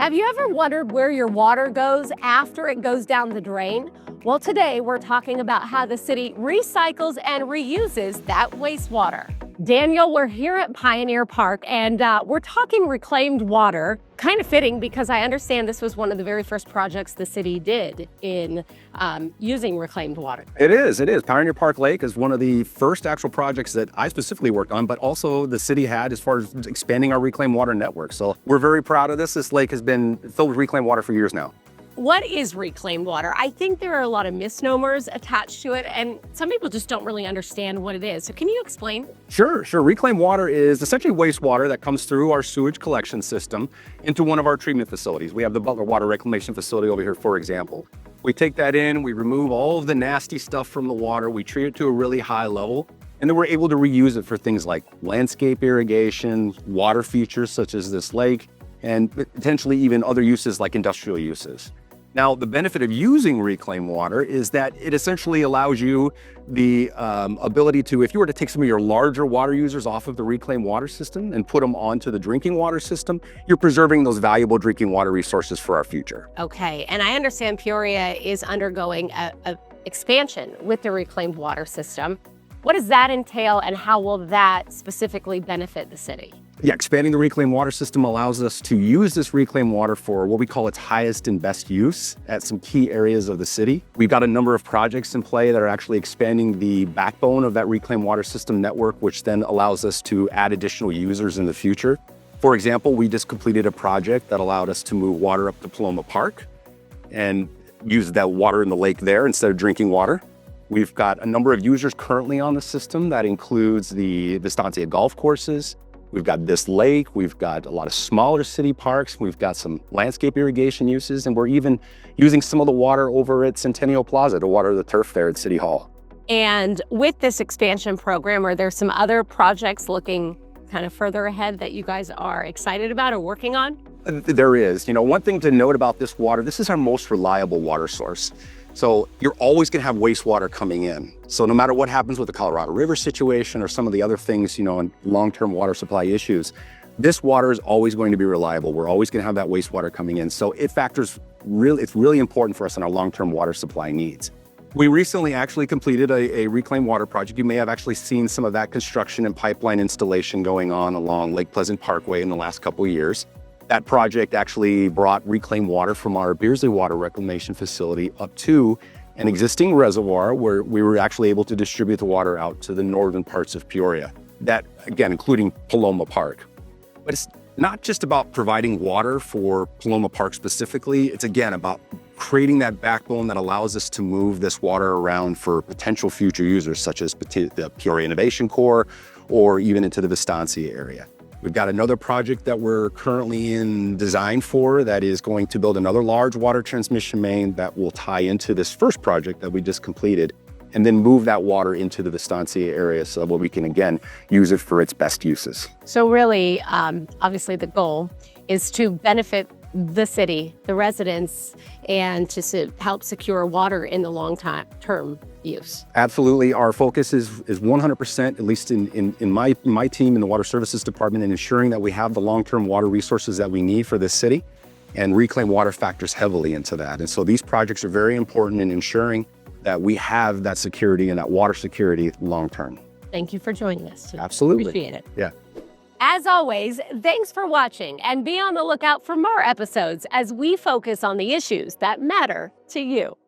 Have you ever wondered where your water goes after it goes down the drain? Well, today we're talking about how the city recycles and reuses that wastewater. Daniel, we're here at Pioneer Park and we're talking reclaimed water. Kind of fitting because I understand this was one of the very first projects the city did in using reclaimed water. It is. Pioneer Park Lake is one of the first actual projects that I specifically worked on, but also the city had as far as expanding our reclaimed water network. So we're very proud of this. This lake has been filled with reclaimed water for years now. What is reclaimed water? I think there are a lot of misnomers attached to it, and some people just don't really understand what it is. So can you explain? Sure. Reclaimed water is essentially wastewater that comes through our sewage collection system into one of our treatment facilities. We have the Butler Water Reclamation Facility over here, for example. We take that in, we remove all of the nasty stuff from the water, we treat it to a really high level, and then we're able to reuse it for things like landscape irrigation, water features such as this lake, and potentially even other uses like industrial uses. Now, the benefit of using reclaimed water is that it essentially allows you the ability to, if you were to take some of your larger water users off of the reclaimed water system and put them onto the drinking water system, you're preserving those valuable drinking water resources for our future. Okay, and I understand Peoria is undergoing a expansion with the reclaimed water system. What does that entail and how will that specifically benefit the city? Yeah, expanding the reclaimed water system allows us to use this reclaimed water for what we call its highest and best use at some key areas of the city. We've got a number of projects in play that are actually expanding the backbone of that reclaimed water system network, which then allows us to add additional users in the future. For example, we just completed a project that allowed us to move water up to Peoria Park and use that water in the lake there instead of drinking water. We've got a number of users currently on the system. That includes the Estancia golf courses. We've got this lake, we've got a lot of smaller city parks, we've got some landscape irrigation uses, and we're even using some of the water over at Centennial Plaza to water the turf there at City Hall. And with this expansion program, are there some other projects looking kind of further ahead that you guys are excited about or working on? There is. One thing to note about this water, this is our most reliable water source. So you're always going to have wastewater coming in. So no matter what happens with the Colorado River situation or some of the other things, and long-term water supply issues, this water is always going to be reliable. We're always going to have that wastewater coming in. So it's really important for us in our long-term water supply needs. We recently actually completed a reclaimed water project. You may have actually seen some of that construction and pipeline installation going on along Lake Pleasant Parkway in the last couple of years. That project actually brought reclaimed water from our Beardsley Water Reclamation Facility up to an existing reservoir where we were actually able to distribute the water out to the northern parts of Peoria. That, again, including Peoria Park. But it's not just about providing water for Peoria Park specifically. It's, again, about creating that backbone that allows us to move this water around for potential future users, such as the Peoria Innovation Corps or even into the Estancia area. We've got another project that we're currently in design for that is going to build another large water transmission main that will tie into this first project that we just completed and then move that water into the Estancia area so that we can, again, use it for its best uses. So really, obviously the goal is to benefit the city, the residents, and to help secure water in the long-term use. Absolutely. Our focus is 100%, at least in my team in the Water Services Department, in ensuring that we have the long-term water resources that we need for this city, and reclaimed water factors heavily into that. And so these projects are very important in ensuring that we have that security and that water security long-term. Thank you for joining us. Absolutely. Appreciate it. Yeah. As always, thanks for watching and be on the lookout for more episodes as we focus on the issues that matter to you.